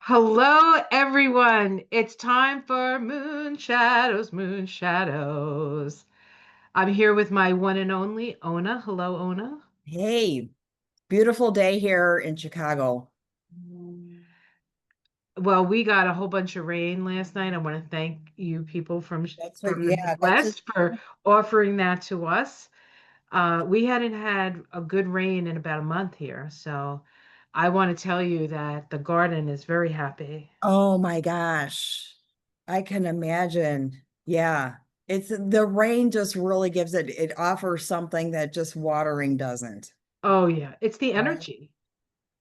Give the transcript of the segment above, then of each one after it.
Hello, everyone. It's time for Moon Shadows, Moon Shadows. I'm here with my one and only Ona. Hello, Ona. Hey, beautiful day here in Chicago. Well, we got a whole bunch of rain last night. I want to thank you people That's what, from the yeah, that's just, Midwest for offering that to us. We hadn't had a good rain in about a month here, so I want to tell you that the garden is very happy. oh my gosh. I can imagine. Yeah. It's the rain just really it offers something that just watering doesn't. Oh yeah, it's the Right. energy.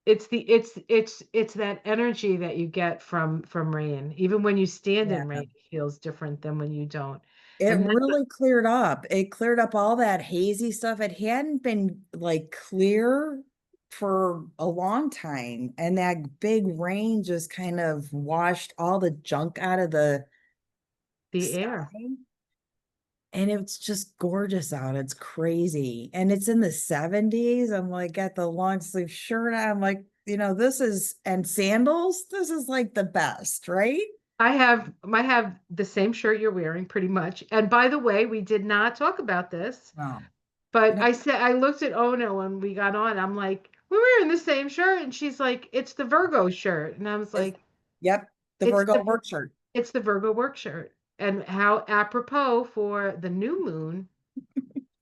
It's that energy that you get from rain. Even when you stand Yeah. in rain, it feels different than when you don't. It And that's really cleared up. It cleared up all that hazy stuff. It hadn't been like clear for a long time. And that big rain just kind of washed all the junk out of the the air. sky. And it's just gorgeous out. It's crazy. And it's in the 70s. I'm like, got the long sleeve shirt on. I'm like, this is, and sandals. This is like the best, right? I have the same shirt you're wearing pretty much. And by the way, we did not talk about this, Wow. but Yep. I looked at Ona when we got on. I'm like, we're wearing the same shirt, and she's like, it's the Virgo shirt, and I was It's, like, yep. The it's Virgo the work shirt. it's the Virgo work shirt, and how apropos for the new moon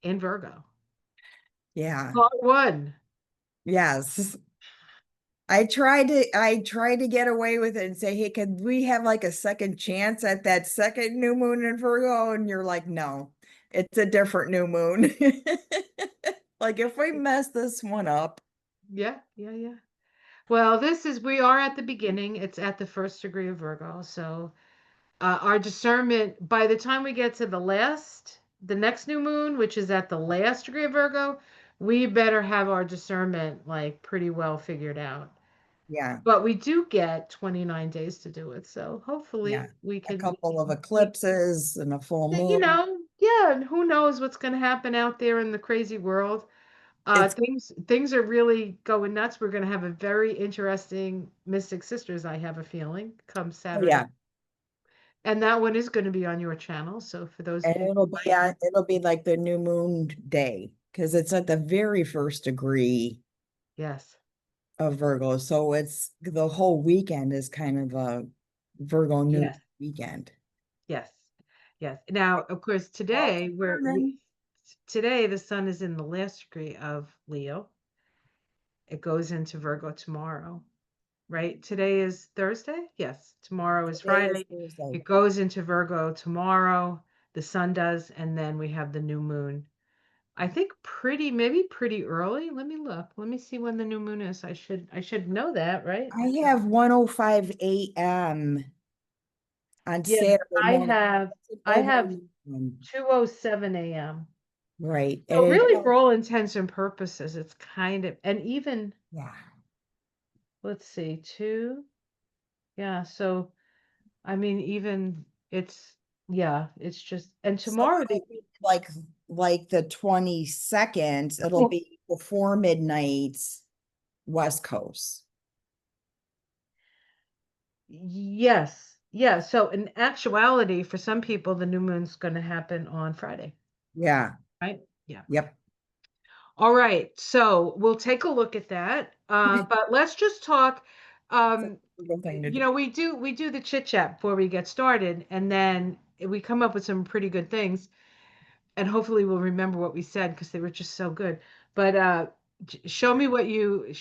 in Virgo. Yeah. Part one. Yes. I tried to get away with it and say, hey, could we have like a second chance at that second new moon in Virgo? And you're like, no, it's a different new moon. Like if we mess this one up, Yeah, yeah, yeah. Well, we are at the beginning. It's at the first degree of Virgo. So our discernment, by the time we get to the next new moon, which is at the last degree of Virgo, we better have our discernment like pretty well figured out. yeah. But we do get 29 days to do it. So Yeah. hopefully A couple of we eclipses and a full you moon. know, yeah, and who knows what's going to happen out there in the crazy world. It's, Things are really going nuts. We're going to have a very interesting Mystic Sisters, I have a feeling, come oh Saturday. yeah. And that one is going to be on your channel. So for those And of you who might, it'll be like the new moon day because it's at the very first degree yes, of Virgo. So it's the whole weekend is kind of a Virgo new yes, weekend. yes, yes. Now, of course, All determined. today the sun is in the last degree of Leo. It goes into Virgo tomorrow, right? Today is Thursday. Yes, tomorrow is Today is Friday. Thursday. It goes into Virgo tomorrow. The sun does, and then we have the new moon. I think maybe pretty early. Let me look. Let me see when the new moon is. I should know that, right? I have 1:05 a.m. on Yeah, Saturday I morning. have It's an I have overnight one. 2:07 a.m. Right. And So it really for has, all intents and purposes, it's kind of and even yeah. let's see, 2. Yeah, so I mean even it's yeah, it's just and So tomorrow the it'll be like the 22nd, it'll well, be before midnight West Coast. yes. Yeah, so in actuality for some people the new moon's going to happen on Friday, Yeah. right? Yeah. Yep. All right, so we'll take a look at that. But let's just talk. That's a Um, good thing to do. we do the chit chat before we get started, and then we come up with some pretty good things, and hopefully we'll remember what we said because they were just so good. But show me what you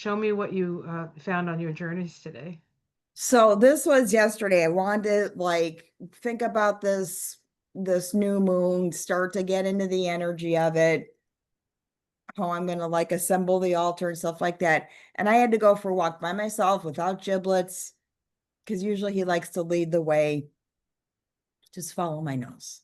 found on your journeys today. So this was yesterday. I wanted to like think about this new moon, start to get into the energy of it, how I'm gonna like assemble the altar and stuff like that. And I had to go for a walk by myself without giblets, because usually he likes to lead the way. Just follow my nose.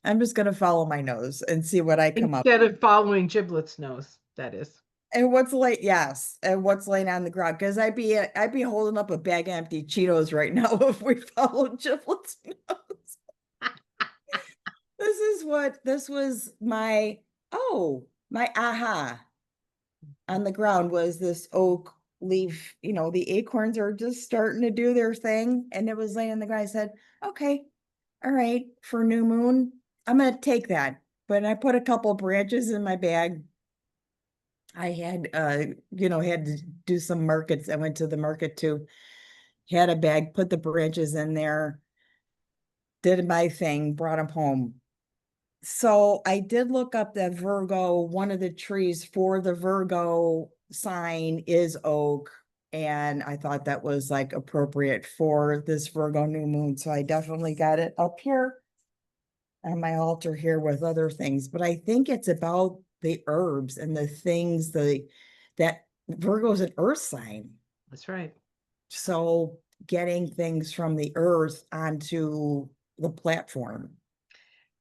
I'm just gonna follow my nose and see what I come up. Instead of following Giblet's nose, that is. And what's late, yes, and what's laying on the ground. Because I'd be holding up a bag of empty Cheetos right now if we followed Giblet's nose. This was my aha on the ground was this oak leave, the acorns are just starting to do their thing. And it was laying on the ground. I said, okay, all right, for new moon, I'm gonna take that. But I put a couple branches in my bag. I had had to do some markets. I went to the market too. Had a bag, put the branches in there, did my thing, brought them home. So I did look up that Virgo, one of the trees for the Virgo sign is oak. And I thought that was like appropriate for this Virgo new moon. So I definitely got it up here on my altar here with other things. But I think it's about the herbs and the things that Virgo's an earth sign. That's right. So getting things from the earth onto the platform.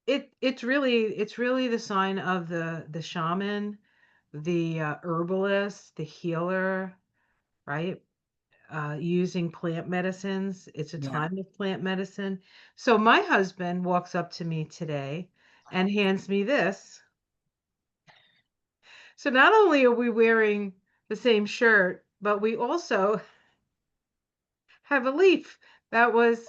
It's really the sign of the shaman, the herbalist, the healer, right? Using plant medicines. It's a Yeah. time of plant medicine. So my husband walks up to me today and hands me this. So not only are we wearing the same shirt, but we also have a leaf that was,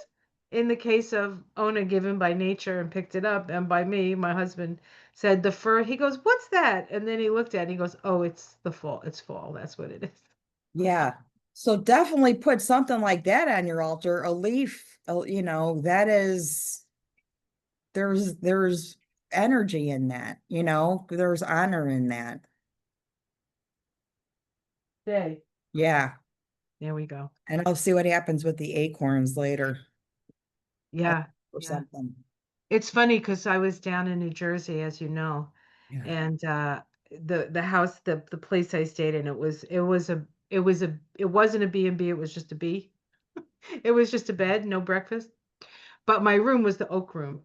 in the case of Ona, given by nature and picked it up, and by me, my husband said the fur. He goes, "What's that?" And then he looked at it and he goes, "Oh, it's the fall. It's fall. That's what it is." Yeah. So definitely put something like that on your altar, a leaf, that is there's energy in that, there's honor in that. Day. Yeah. There we go. And I'll see what happens with the acorns later Yeah. or Yeah. something. It's funny because I was down in New Jersey, as you know, Yeah. and the house, the place I stayed in, it wasn't a B and B, it was just a B. It was just a bed, no breakfast. But my room was the oak room.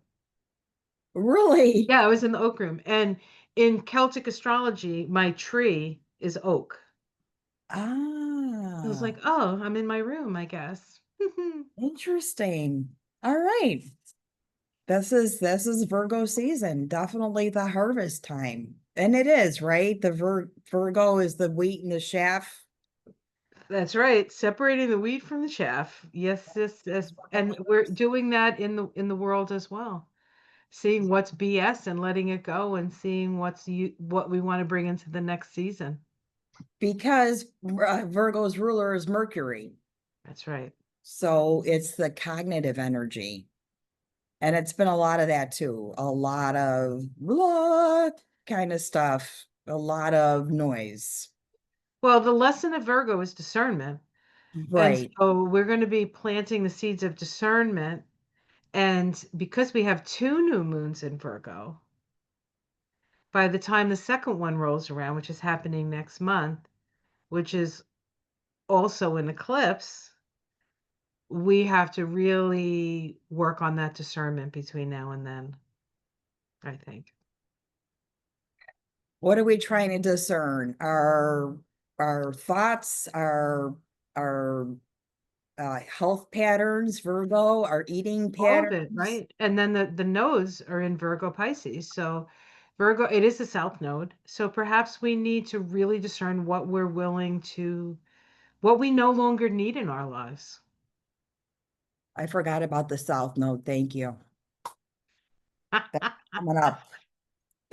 Really? Yeah, I was in the oak room. And in Celtic astrology, my tree is oak. I was Ah, like, oh, I'm in my room, I guess. interesting. All right. This is Virgo season, definitely the harvest time. And it is, right? The Virgo is the wheat and the chaff. That's right. Separating the wheat from the chaff. Yes, yes, yes. And we're doing that in the world as well. Seeing what's BS and letting it go and seeing what we want to bring into the next season. Because Virgo's ruler is Mercury. That's right. So it's the cognitive energy. And it's been a lot of that too. A lot of blah kind of stuff, a lot of noise. Well, the lesson of Virgo is discernment. And Right. so we're going to be planting the seeds of discernment. And because we have two new moons in Virgo, by the time the second one rolls around, which is happening next month, which is also an eclipse, we have to really work on that discernment between now and then, I think. What are we trying to discern? Our thoughts, our health patterns, Virgo, our eating All of it, patterns. right? And then the nodes are in Virgo Pisces. So Virgo, it is the south node. So perhaps we need to really discern what we no longer need in our lives. I forgot about the South Node. Thank you. That's coming up.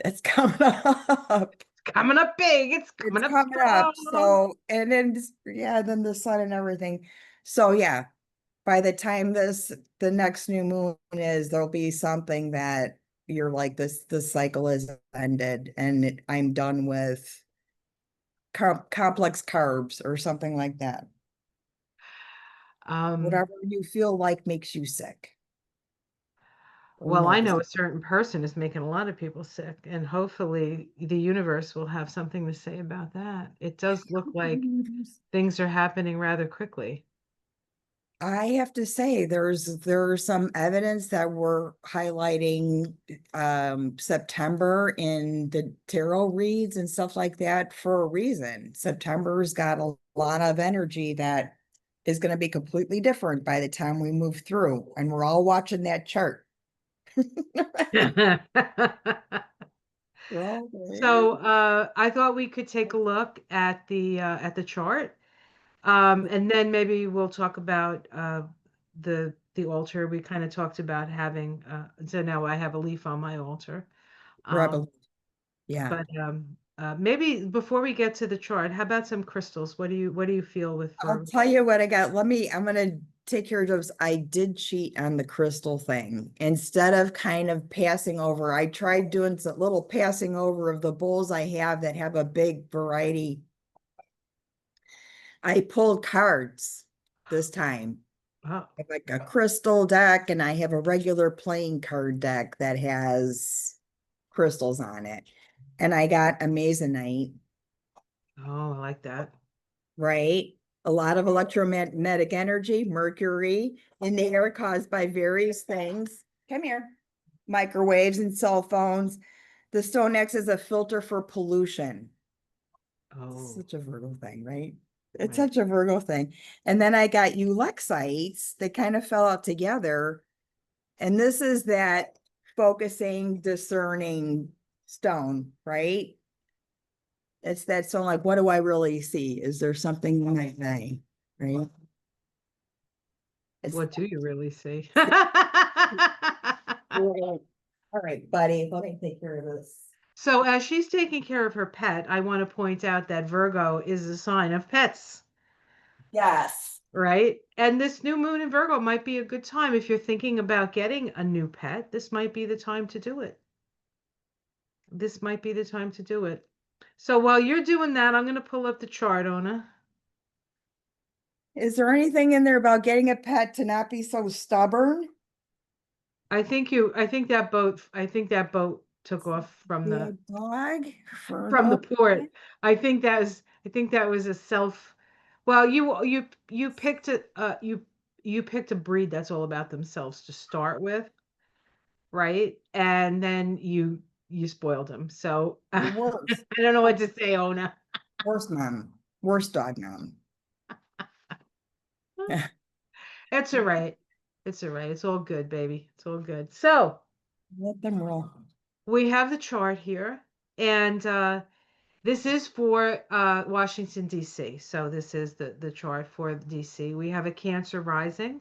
It's coming up. Coming up big. It's It's coming up coming up. strong. So, and then, yeah, then the sun and everything. So, yeah, by the time the next new moon is, there'll be something that you're like, this cycle is ended and I'm done with complex carbs or something like that. Um, Whatever you feel like makes you sick or well, I nervous. know a certain person is making a lot of people sick, and hopefully the universe will have something to say about that. It does look like things are happening rather quickly. I have to say, there's some evidence that we're highlighting September in the tarot reads and stuff like that for a reason. September's got a lot of energy that is going to be completely different by the time we move through, and we're all watching that chart. We're all there. So I thought we could take a look at the chart And then maybe we'll talk about the altar. We kind of talked about having so now I have a leaf on my altar. Um, Rebel. Yeah. but maybe before we get to the chart, how about some crystals? What do you feel with I'll for tell you what I got. I'm gonna take care of those. I did cheat on the crystal thing. Instead of kind of passing over, I tried doing some little passing over of the bowls I have that have a big variety. I pulled cards this time. oh, I have like a crystal deck and I have a regular playing card deck that has crystals on it. And I got Amazonite, oh, I like that. right? A lot of electromagnetic energy, mercury in the air caused by various things. Come here. Microwaves and cell phones. The stone acts as a filter for pollution. Oh, Such a Virgo thing, right? It's right. such a Virgo thing. And then I got Ulexites that kind of fell out together. And this is that focusing, discerning stone, right? It's that stone, like, what do I really see? Is there something like that, right? It's What do you really see? all right, buddy. Let me take care of this. So as she's taking care of her pet, I want to point out that Virgo is a sign of pets, Yes. right? And this new moon in Virgo might be a good time if you're thinking about getting a new pet. This might be the time to do it. This might be the time to do it. So while you're doing that, I'm going to pull up the chart, Ona. Is there anything in there about getting a pet to not be so stubborn? I think that boat took off Be a dog, from the Virgo. port. I think that was a self well, you picked you picked a breed that's all about themselves to start with, right? And then you spoiled them. So The I worst. don't know what to say, Ona. Worst mom. Worst dog mom. It's all right. It's all right. It's all good, baby. It's all good. So Let them roll. we have the chart here, and this is for Washington, D.C. So this is the chart for D.C. We have a Cancer rising.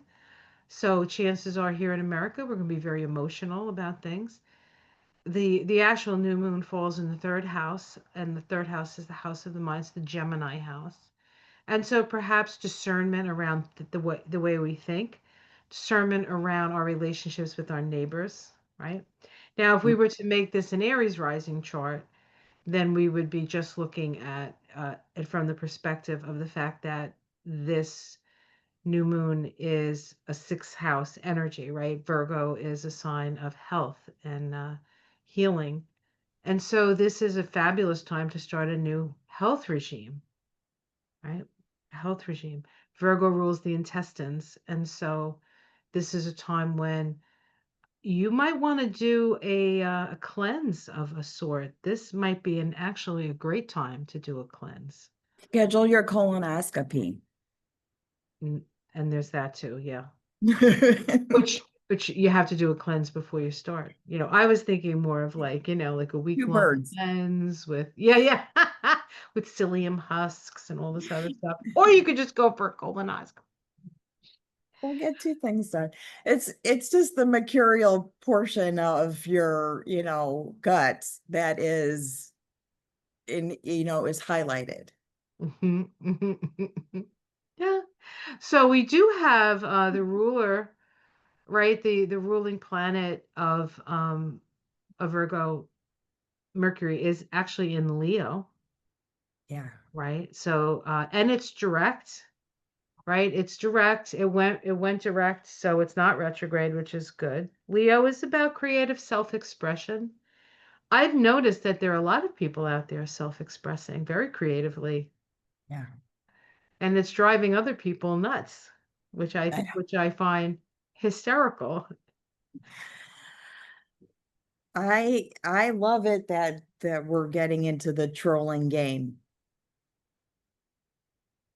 So chances are here in America, we're going to be very emotional about things. The actual new moon falls in the third house, and the third house is the house of the mind, it's the Gemini house. And so perhaps discernment around the way we think, discernment around our relationships with our neighbors, right? Now, if we were to make this an Aries rising chart, then we would be just looking at it from the perspective of the fact that this new moon is a sixth house energy, right? Virgo is a sign of health and healing. And so this is a fabulous time to start a new health regime, right? Health regime. Virgo rules the intestines. And so this is a time when you might want to do a cleanse of a sort. This might be actually a great time to do a cleanse. Schedule your colonoscopy. And, and there's that too, yeah. Two Which you have to do a cleanse before you start. I was thinking more of like, like a week-long birds. cleanse with yeah, with psyllium husks and all this other stuff. Or you could just go for a colonoscopy. We'll get two things done. It's just the mercurial portion of your, guts that is highlighted. Mhm, mhm, mhm. Yeah. So we do have the ruler, right? The ruling planet of Virgo, Mercury is actually in Leo, Yeah. right? So and it's direct, right? It's direct. It went direct, so it's not retrograde, which is good. Leo is about creative self-expression. I've noticed that there are a lot of people out there self-expressing very creatively, Yeah. and it's driving other people nuts, which I find hysterical. I love it that we're getting into the trolling game.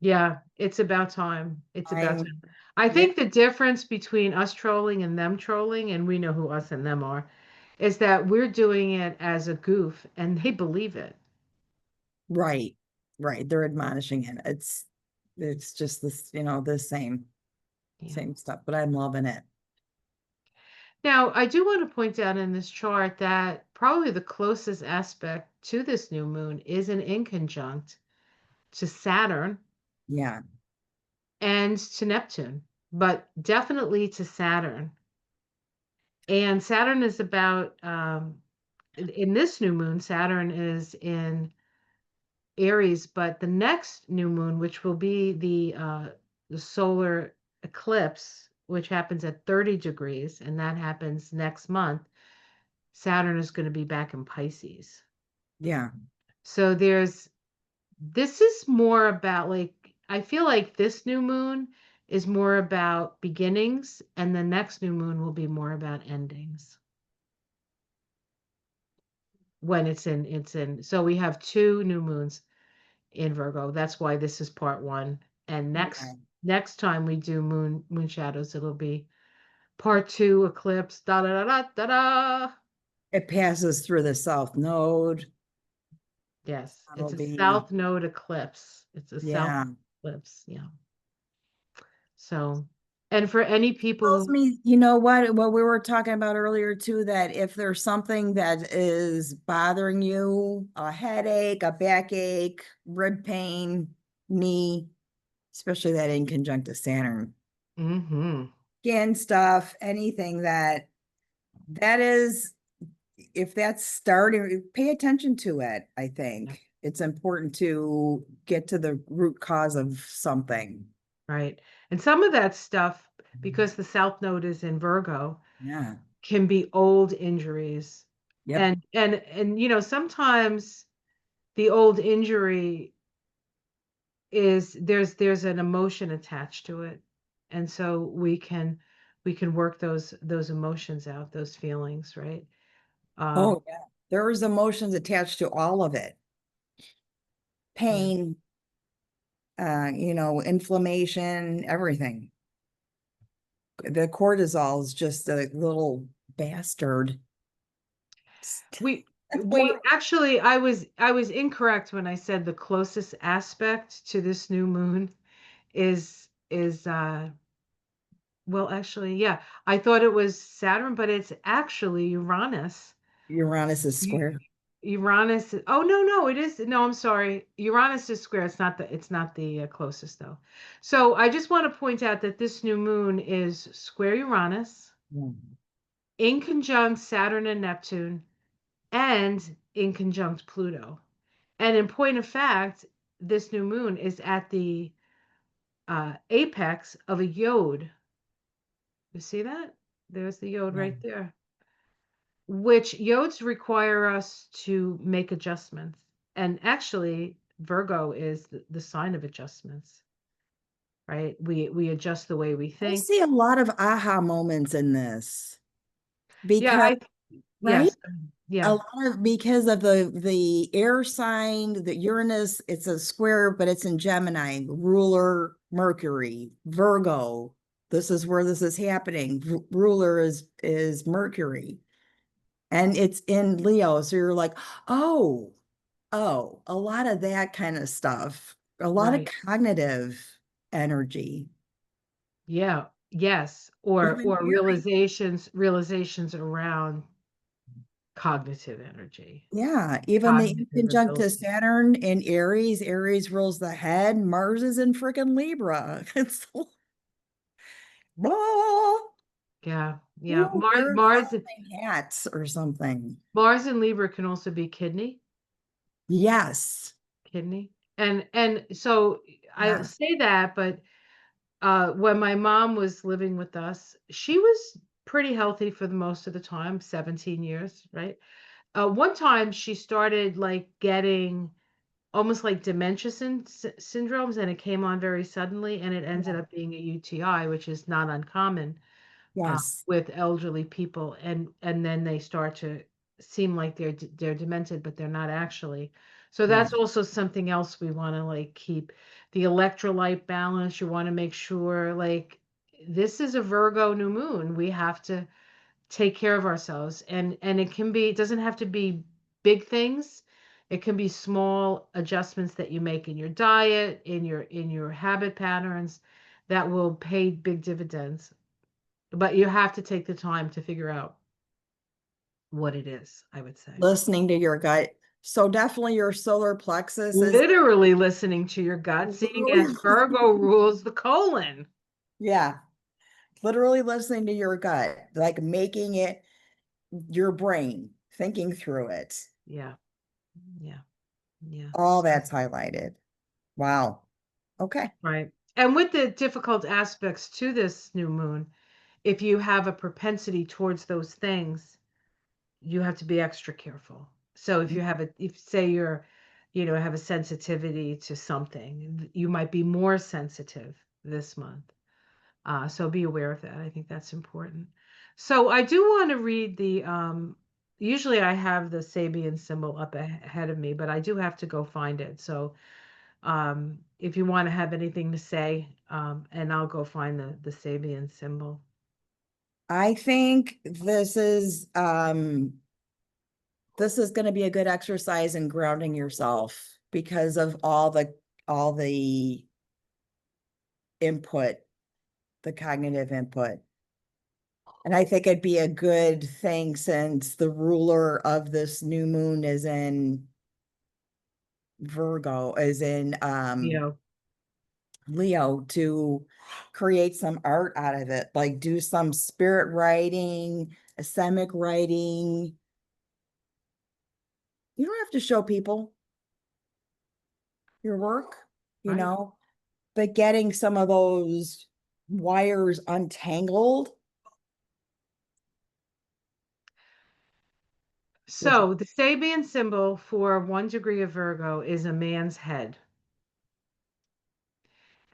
Yeah, it's about time. It's about I'm time. I Yeah, think the difference between us trolling and them trolling, and we know who us and them are, is that we're doing it as a goof and they believe it. right. Right. They're admonishing it. It's It's just this, the same, Yeah. same stuff, but I'm loving it. Now, I do want to point out in this chart that probably the closest aspect to this new moon is an inconjunct to Saturn Yeah, and to Neptune, but definitely to Saturn. And Saturn is about, in this new moon, Saturn is in Aries, but the next new moon, which will be the solar eclipse, which happens at 30 degrees, and that happens next month, Saturn is going to be back in Pisces. yeah. So this is more about like, I feel like this new moon is more about beginnings, and the next new moon will be more about endings when it's in. So we have two new moons in Virgo. That's why this is part one. And Yeah. next time we do moon shadows, it'll be part two eclipse. Da da da da da da. It passes through the South Node. Yes, That'll it's a be, south node eclipse. It's a south yeah. eclipse. Yeah. So, and for any people Tells who, me, you know what we were talking about earlier too, that if there's something that is bothering you, a headache, a backache, rib pain, knee, especially that in conjunct Saturn, hmm skin stuff, anything that is, if that's starting, pay attention to it. I yeah, think it's important to get to the root cause of something. right. And some of that stuff, because the south node is in Virgo, Yeah. can be old injuries. Yep. And sometimes the old injury is there's an emotion attached to it. And so we can work those emotions out, those feelings, right? Um, Oh, yeah. There's emotions attached to all of it. yeah. Pain, inflammation, everything. The cortisol is just a little bastard. We That's we horrible. actually I was incorrect when I said the closest aspect to this new moon is well, actually, yeah. I thought it was Saturn, but it's actually Uranus. Uranus is U- square. Uranus. Oh, no, it is. No, I'm sorry. Uranus is square. It's not the closest though. So I just want to point out that this new moon is square Uranus, Mm. in conjunct Saturn and Neptune, and in conjunct Pluto. And in point of fact, this new moon is at the apex of a yod. You see that? There's the yod Yeah. right there. Which yods require us to make adjustments. And actually, Virgo is the sign of adjustments, right? We adjust the way we I think. see a lot of aha moments in this Yeah, because, right? yes, A yeah, lot of because of the air sign, the Uranus, it's a square, but it's in Gemini, ruler Mercury, Virgo. This is where this is happening. Ruler is Mercury, and it's in Leo. So you're like, oh, a lot of that kind of stuff, a lot of right. cognitive energy. Yeah, yes. Or Even hearing. realizations around cognitive energy, Yeah, even the cognitive conjunct to ability. Saturn in Aries, Aries rules the head, Mars is in freaking Libra. It's blah. Yeah, yeah. Ooh, Mars, wear Mars, something hats or something. Mars and Libra can also be Yes. kidney. And so I Yeah. say that, but when my mom was living with us, she was pretty healthy for the most of the time, 17 years, right? One time she started like getting almost like dementia syndromes, and it came on very suddenly, and it ended Yeah. up being a UTI, which is not uncommon Yes. with elderly people, and then they start to seem like they're demented, but they're not actually. So Right. that's also something else we want to like keep the electrolyte balance. You want to make sure like this is a Virgo new moon. We have to take care of ourselves, and it doesn't have to be big things. It can be small adjustments that you make in your diet, in your habit patterns that will pay big dividends. But you have to take the time to figure out what it is, I would say. Listening to your gut. So definitely your solar plexus is Literally listening to your gut, seeing as Virgo rules the colon. yeah, literally listening to your gut, like making it your brain, thinking through it. Yeah, yeah, yeah. All that's highlighted. Wow. Okay. Right. And with the difficult aspects to this new moon, if you have a propensity towards those things, you have to be extra careful. So if you have a, if say you're, have a sensitivity to something, you might be more sensitive this month. So be aware of that. I think that's important. So I do want to read the, usually I have the Sabian symbol up ahead of me, but I do have to go find it. So if you want to have anything to say, and I'll go find the Sabian symbol. I think this is going to be a good exercise in grounding yourself because of all the input, the cognitive input. And I think it'd be a good thing since the ruler of this new moon is in Virgo, is in Yeah. Leo, to create some art out of it, like do some spirit writing, asemic writing. You don't have to show people your work, you Right. know, but getting some of those wires untangled with So the Sabian symbol for 1 degree of Virgo is a man's head.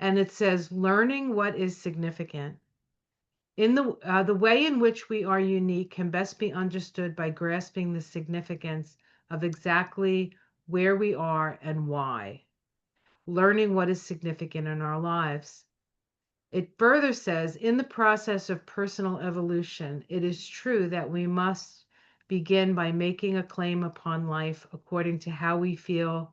And it says learning what is significant. In the way in which we are unique can best be understood by grasping the significance of exactly where we are and why. Learning what is significant in our lives. It further says, in the process of personal evolution, it is true that we must begin by making a claim upon life according to how we feel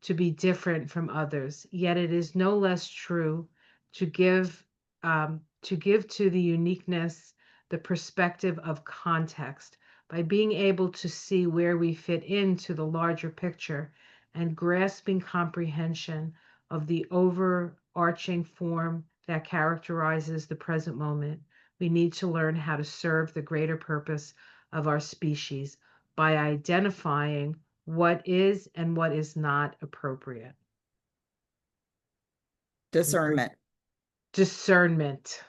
to be different from others. Yet it is no less true to give to the uniqueness the perspective of context by being able to see where we fit into the larger picture and grasping comprehension of the overarching form that characterizes the present moment. We need to learn how to serve the greater purpose of our species by identifying what is and what is not appropriate. discernment. Discernment.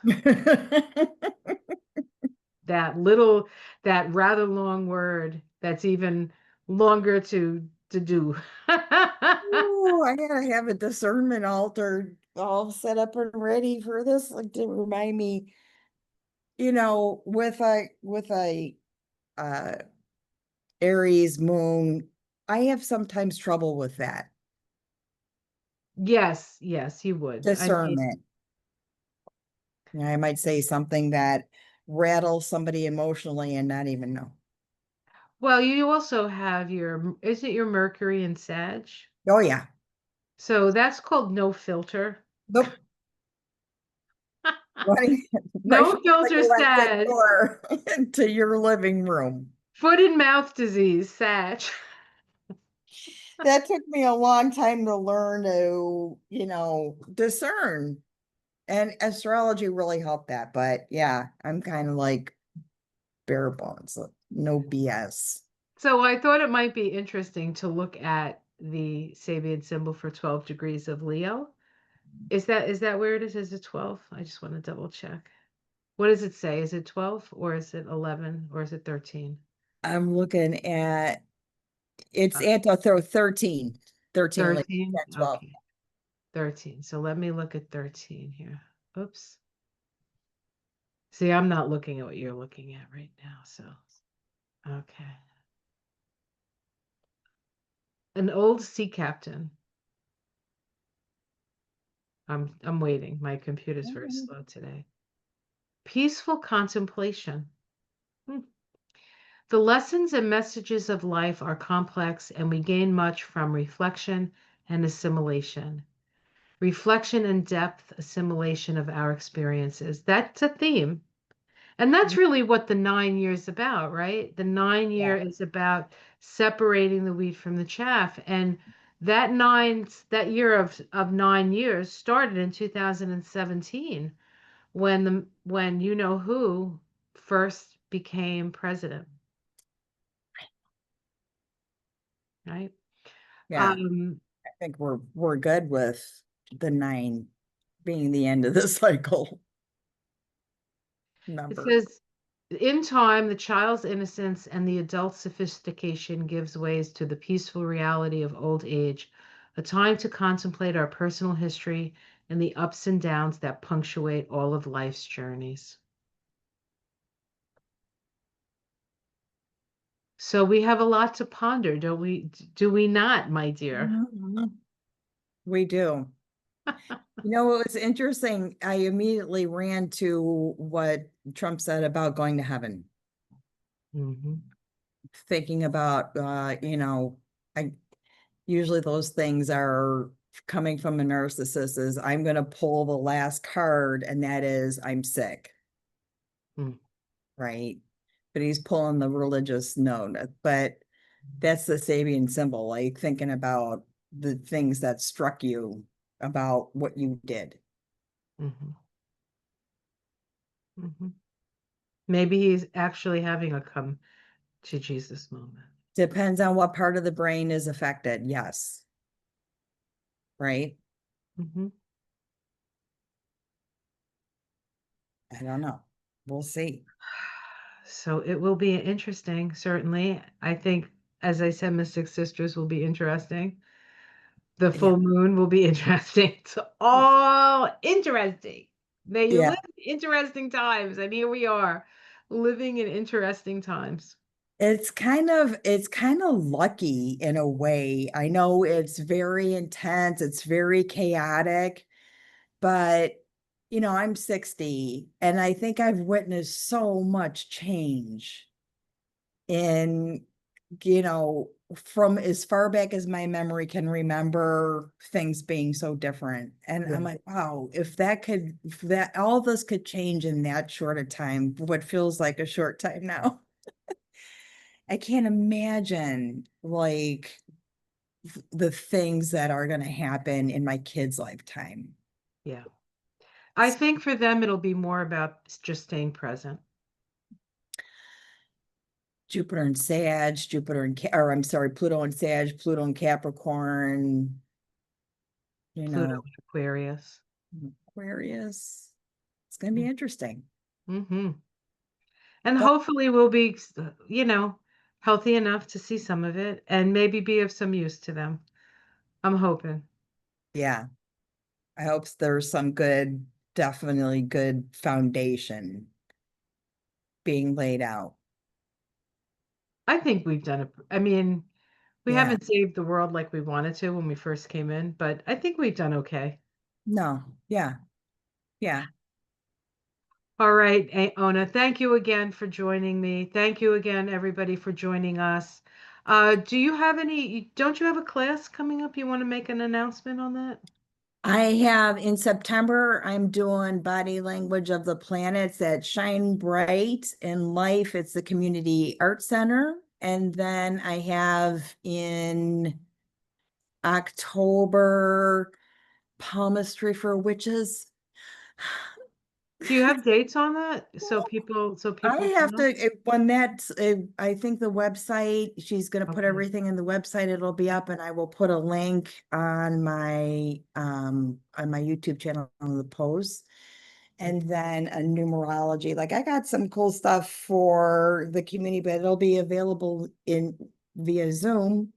That rather long word that's even longer to do. Oh, I gotta have a discernment altar all set up and ready for this, like to remind me, with a uh Aries moon, I have sometimes trouble with that Yes, yes, you would. I mean, discernment. I might say something that rattles somebody emotionally and not even know. well, you also have your, is it your Mercury and Sag? Oh yeah. So that's called no filter. Nope. Running right No from the filter electric Sag. door into your living room. Foot and mouth disease, Sag. That took me a long time to learn to, discern. And astrology really helped that. But yeah, I'm kind of like bare bones, no BS. So I thought it might be interesting to look at the Sabian symbol for 12 degrees of Leo. Is that where it is? Is it 12? I just want to double check. What does it say? Is it 12 or is it 11 or is it 13? I'm looking at it's Uh, at the 13. 13, like 13? 10, 12. Okay. 13. So let me look at 13 here. Oops. See, I'm not looking at what you're looking at right now. So, okay. An old sea captain. I'm waiting. My computer's very slow today. Peaceful contemplation. Hmm. The lessons and messages of life are complex, and we gain much from reflection and assimilation. Reflection and depth assimilation of our experiences. That's a theme. And that's really what the 9 years about, right? The 9 year Yeah. is about separating the wheat from the chaff. And that year of 9 years started in 2017 when you know who first became president, right? Yeah. Um, I think we're good with the 9 being the end of the cycle it number. says, in time, the child's innocence and the adult sophistication gives ways to the peaceful reality of old age, a time to contemplate our personal history and the ups and downs that punctuate all of life's journeys. So we have a lot to ponder, don't we? Do we not, my dear? Mhm. We do. You know, what was interesting? I immediately ran to what Trump said about going to heaven, Hmm. thinking about, I usually those things are coming from a narcissist is I'm going to pull the last card, and that is I'm sick, Mm. right? But he's pulling the religious note. But that's the Sabian symbol, like thinking about the things that struck you about what you did. Hmm. Hmm. Maybe he's actually having a come to Jesus moment. Depends on what part of the brain is affected. Yes. Right. Hmm. I don't know. We'll see. So it will be interesting, certainly. I think, as I said, Mystic Sisters will be interesting. The Yeah. full moon will be interesting. It's all interesting. May you Yeah. live in interesting times. And here we are living in interesting times. It's kind of lucky in a way. I know it's very intense, it's very chaotic, but I'm 60 and I think I've witnessed so much change in, you know, from as far back as my memory can remember things being so different. And I'm Yeah. like, wow, if that all this could change in that short a time, what feels like a short time now. I can't imagine like the things that are going to happen in my kid's lifetime. Yeah. I think for them, it'll be more about just staying present. Jupiter and Sag, or I'm sorry, Pluto and Sag, Pluto and Capricorn, you Pluto know, and Aquarius. Aquarius. It's going to be interesting. Mm-hmm. And But hopefully we'll be, healthy enough to see some of it and maybe be of some use to them. I'm hoping. yeah, I hope there's some good, definitely good foundation being laid out. I think we've done it. I mean, we Yeah. haven't saved the world like we wanted to when we first came in, but I think we've done okay. No. Yeah. Yeah. All right, Ona, thank you again for joining me. Thank you again, everybody, for joining us. Don't you have a class coming up? You want to make an announcement on that? I have in September, I'm doing body language of the planets at Shine Bright in Life. It's the Community Art Center. And then I have in October, palmistry for witches. Do you have dates on that so I people have know? to, when that's, I think the website, she's going to put Okay. everything in the website. It'll be up and I will put a link on my YouTube channel on the post. And then a numerology. Like I got some cool stuff for the community, but it'll be available in via Zoom.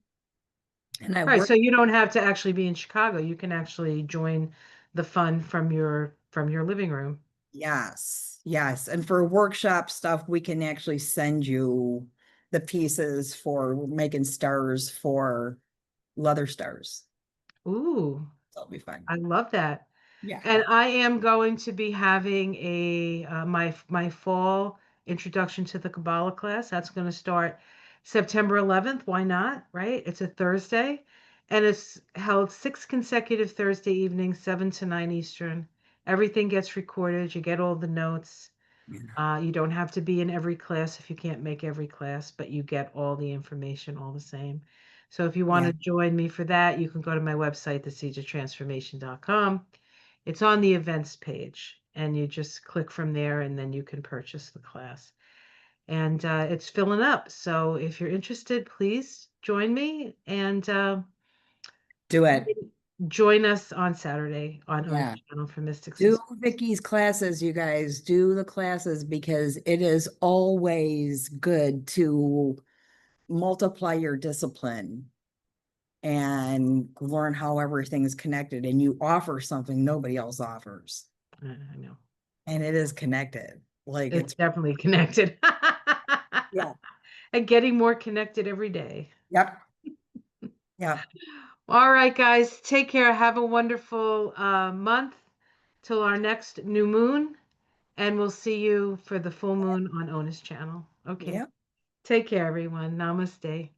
And I All right, work, so you don't have to actually be in Chicago. You can actually join the fun from your living room. yes, yes. And for workshop stuff, we can actually send you the pieces for making stars for leather stars. Ooh, That'll be fun. I love that. Yeah. And I am going to be having my fall Introduction to the Kabbalah class. That's going to start September 11th. Why not? Right? It's a Thursday. And it's held 6 consecutive Thursday evenings, 7 to 9 Eastern. Everything gets recorded. You get all the notes. Yeah. You don't have to be in every class if you can't make every class, but you get all the information all the same. So if you want Yeah. to join me for that, you can go to my website, theseedsoftransformation.com. It's on the events page, and you just click from there, and then you can purchase the class. And it's filling up. So if you're interested, please join me and Do it. join us on Saturday on Own's Yeah. channel for Mystics and Do Vicky's classes, you guys. Do the classes because it is always good to multiply your discipline and learn how everything's connected. And you offer something nobody else offers. I know. And it is connected. Like It's it's, definitely connected. yeah. And getting more connected every day. Yep. Yep. All right, guys, take care. Have a wonderful month till our next new moon, and we'll see you for the full moon on Ona's channel. Okay. Yep. Take care, everyone. Namaste.